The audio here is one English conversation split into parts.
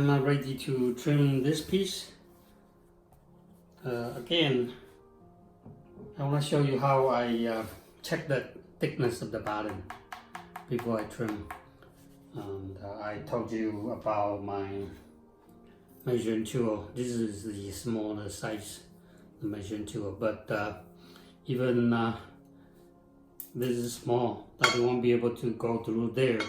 I'm ready to trim this piece. Again, I want to show you how I check the thickness of the bottom before I trim. And I told you about my measuring tool. This is the smaller size, the measuring tool, but even this is small, that you won't be able to go through there.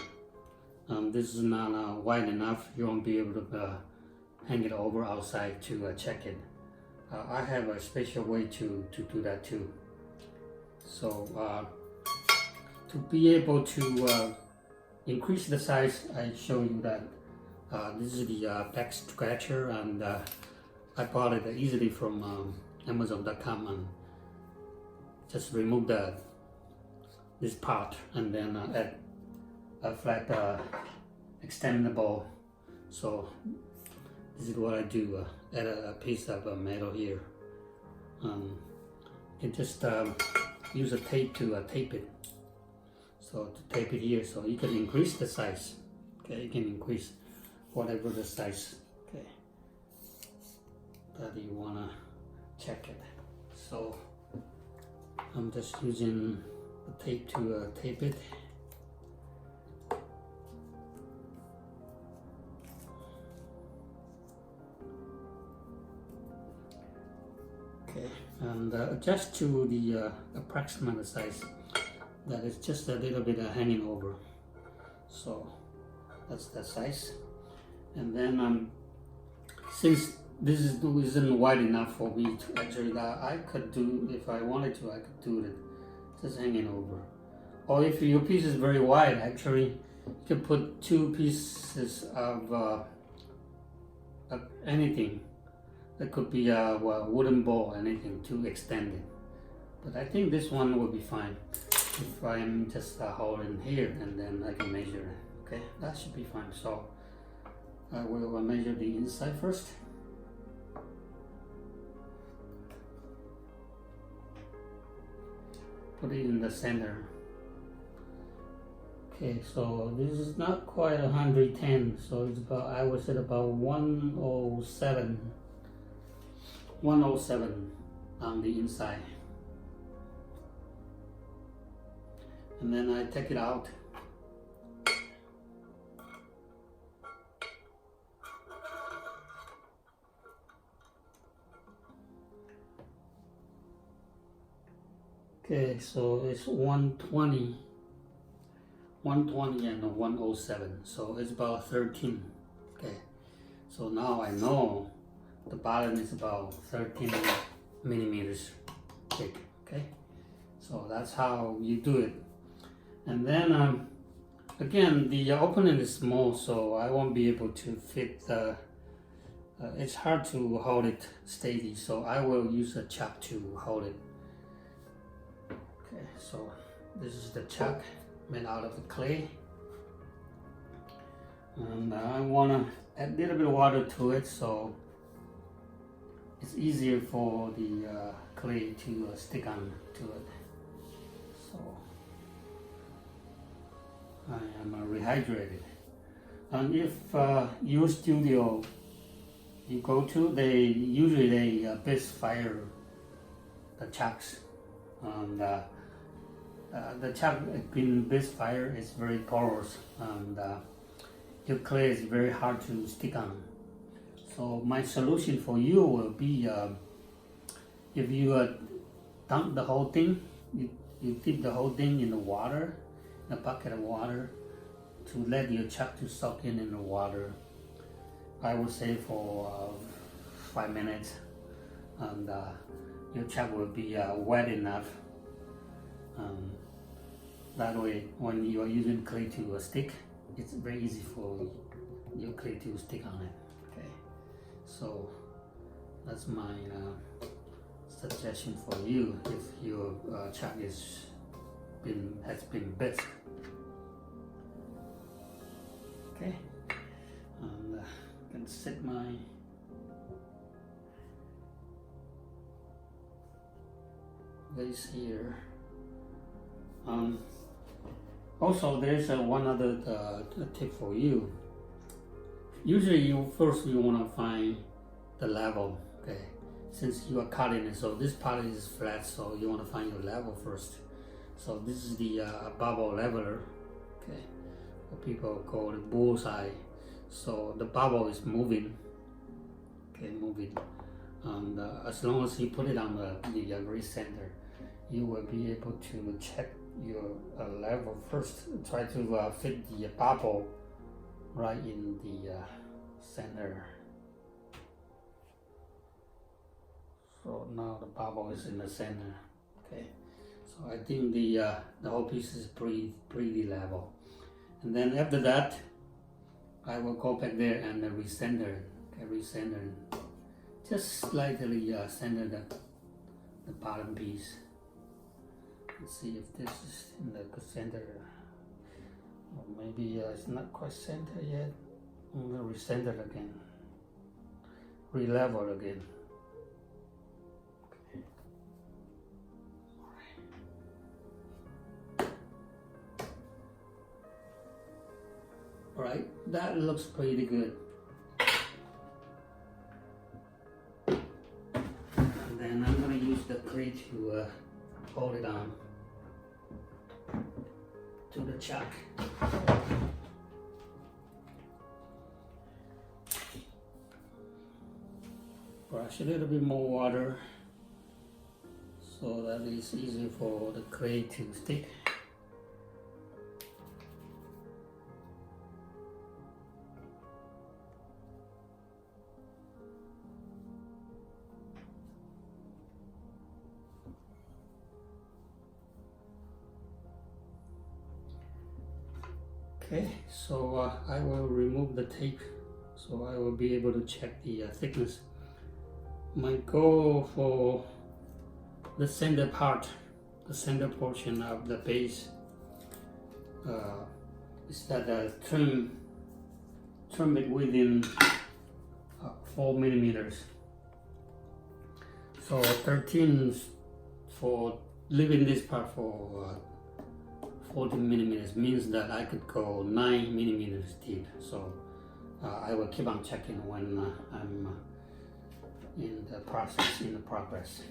This is not wide enough, you won't be able to hang it over outside to check it. I have a special way to do that too. So to be able to increase the size, I show you that this is the back scratcher, and I bought it easily from Amazon.com, and just remove this part and then add a flat extendable. So this is what I do, add a piece of metal here. You can just use a tape to tape it. So to tape it here, so you can increase the size. Okay, you can increase whatever the size, okay, that you wanna check it. So I'm just using the tape to tape it. Okay, and adjust to the approximate size. That is just a little bit hanging over. So that's the size. And then since this isn't wide enough for me to actually, I could do, if I wanted to, I could do it just hanging over. Or if your piece is very wide, actually, you can put two pieces of anything. That could be a wooden bowl, anything to extend it. But I think this one will be fine if I'm just holding here and then I can measure it. Okay, that should be fine. So I will measure the inside first. Put it in the center. Okay, so this is not quite 110, so it's about, I would say about 107 on the inside. And then I take it out. Okay, so it's 120 and 107, so it's about 13. Okay, so now I know the bottom is about 13 millimeters thick. Okay, so that's how you do it. And then again, the opening is small, so I won't be able to fit it's hard to hold it steady, so I will use a chuck to hold it. Okay, so this is the chuck made out of the clay, and I want to add a little bit of water to it so it's easier for the clay to stick on to it. So I am rehydrated. And if your studio you go to, they usually base fire the chucks, and the chuck in base fire is very porous, and your clay is very hard to stick on. So my solution for you will be, if you dump the whole thing, you dip the whole thing in the water, in a bucket of water, to let your chuck to soak in the water. I would say for 5 minutes, and your chuck will be wet enough. That way, when you are using clay to stick, it's very easy for your clay to stick on it. Okay, so that's my suggestion for you if your chuck has been baked. Okay, and I can set my vase here. Also, there's one other tip for you. Usually you want to find the level, okay? Since you are cutting it, so this part is flat, so you want to find your level first. So this is the bubble leveler, okay? What people call it bullseye. So the bubble is moving, okay, moving. And as long as you put it on the very center, you will be able to check your level first. Try to fit the bubble right in the center. So now the bubble is in the center. Okay, so I think the whole piece is pretty level. And then after that, I will go back there and recenter it. Okay, recenter it. Just slightly center the bottom piece. Let's see if this is in the center. Or maybe it's not quite center yet. I'm gonna recenter it again. Re-level again. Okay. All right, that looks pretty good. And then I'm gonna use the clay to hold it on to the chuck. Brush a little bit more water so that it's easy for the clay to stick. Okay, so I will remove the tape so I will be able to check the thickness. My goal for the center part, the center portion of the base, is that trim it within 4 millimeters. So 13 for leaving this part for 14 millimeters means that I could go 9 millimeters deep. So I will keep on checking when I'm in the progress.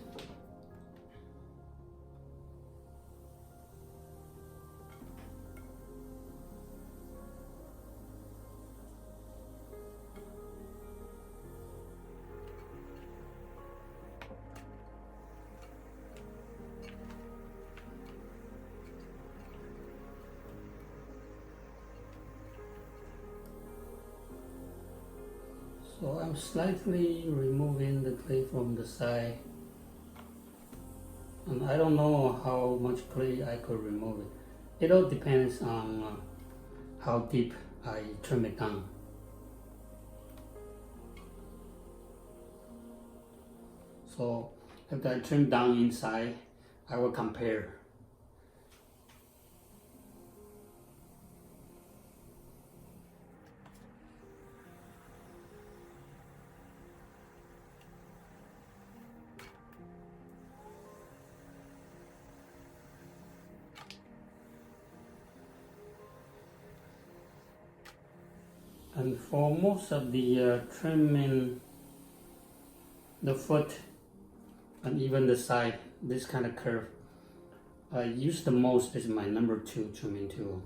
So I'm slightly removing the clay from the side, and I don't know how much clay I could remove it. It all depends on how deep I trim it down. So after I trim down inside, I will compare. And for most of the trimming the foot and even the side, this kind of curve, I use the most is my number 2 trimming tool.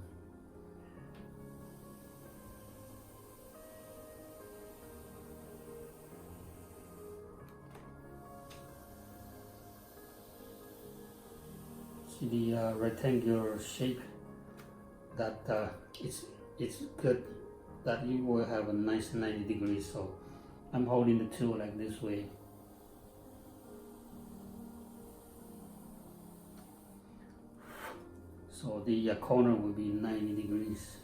See the rectangular shape that it's good that you will have a nice 90 degrees. So I'm holding the tool like this way. So the corner will be 90 degrees.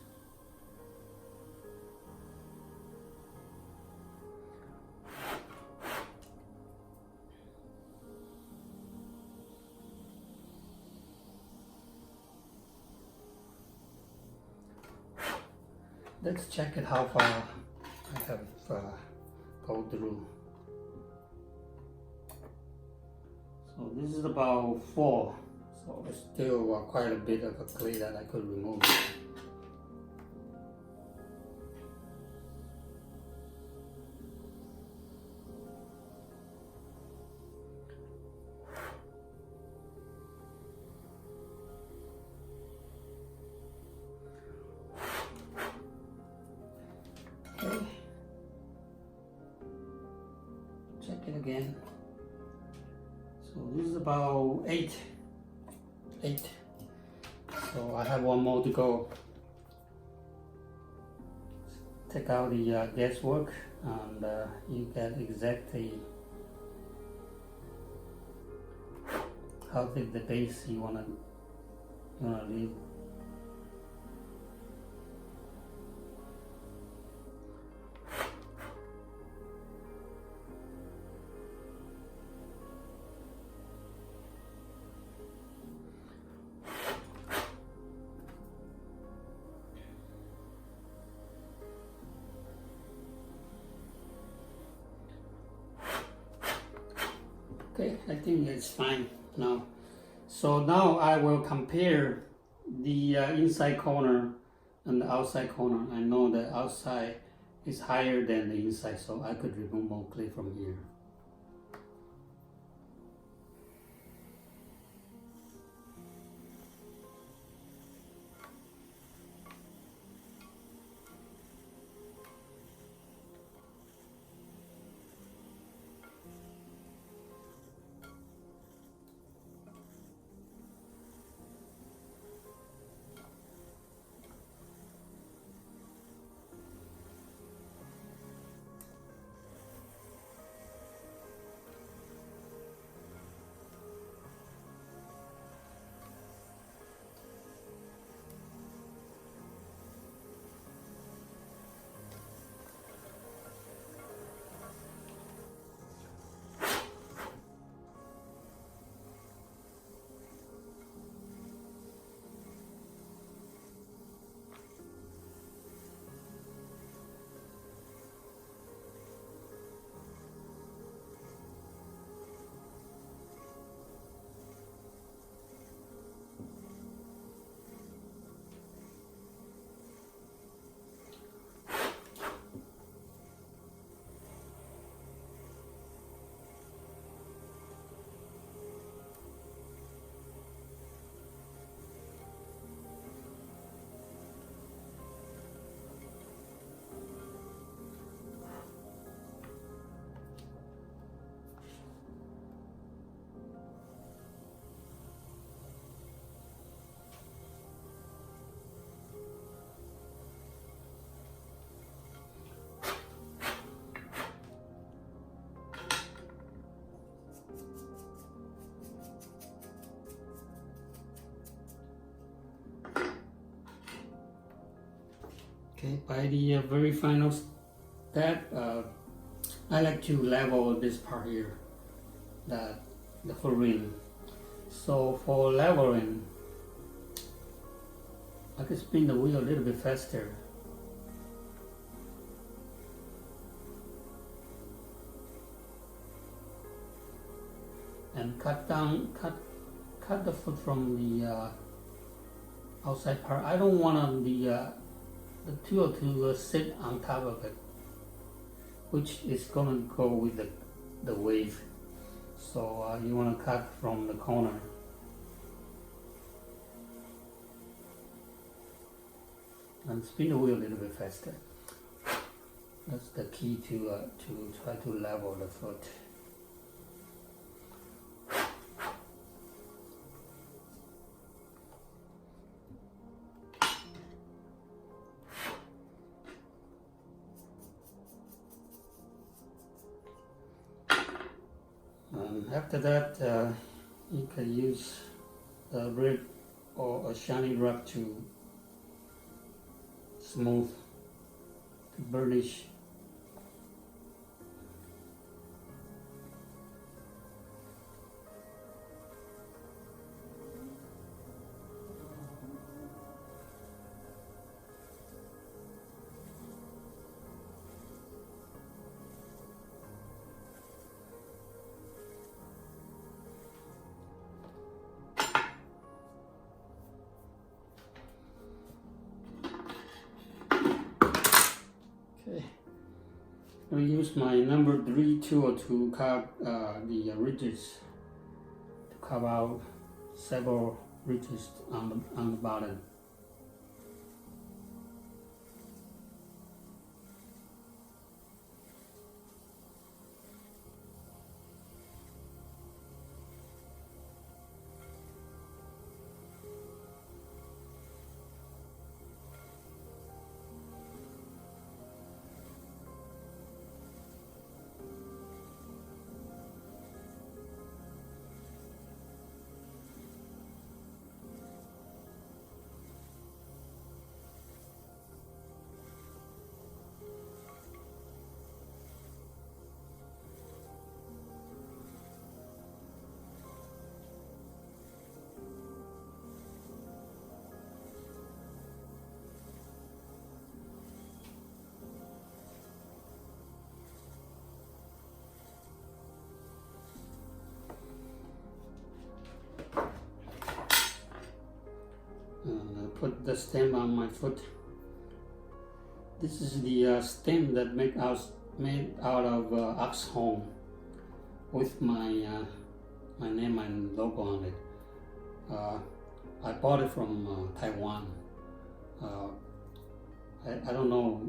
Let's check it how far I have go through. So this is about 4. So it's still quite a bit of a clay that I could remove. check it again. So this is about 8. So I have one more to go. Take out the guesswork, and you get exactly how thick the base you wanna leave. Okay, I think it's fine now. So now I will compare the inside corner and the outside corner. I know the outside is higher than the inside, so I could remove more clay from here. Okay, by the very final step, I like to level this part here, the full ring. So for leveling, I can spin the wheel a little bit faster. And cut the foot from the outside part. I don't want the tool to sit on top of it, which is gonna go with the wave. So you wanna cut from the corner. And spin the wheel a little bit faster. That's the key to try to level the foot. After that, you can use a rib or a shiny rub to smooth, to burnish. I use my number 3 tool to carve the ridges, to carve out several ridges on the bottom. And I put the stem on my foot. This is the stem that made out of ox horn with my my name and logo on it. I bought it from Taiwan. I don't know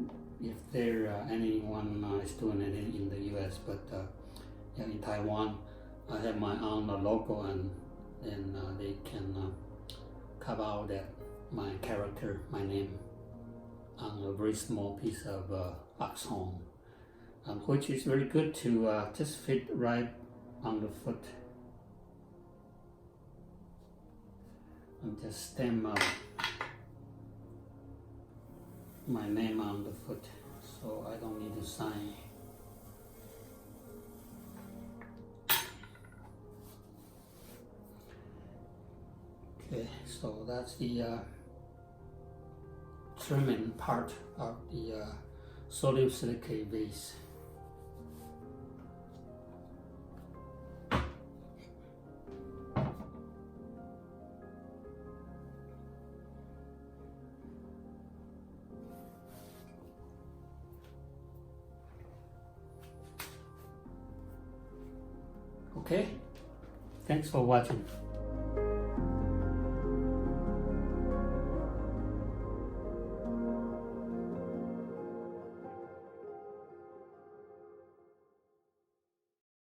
if there anyone is doing it in the US, but yeah, in Taiwan I have my own logo, and then they can carve out that my character, my name, on a very small piece of ox horn, which is very good to just fit right on the foot. And just stamp my name on the foot, so I don't need to sign. Okay, so that's the trimming part of the sodium silicate vase. Okay, thanks for watching.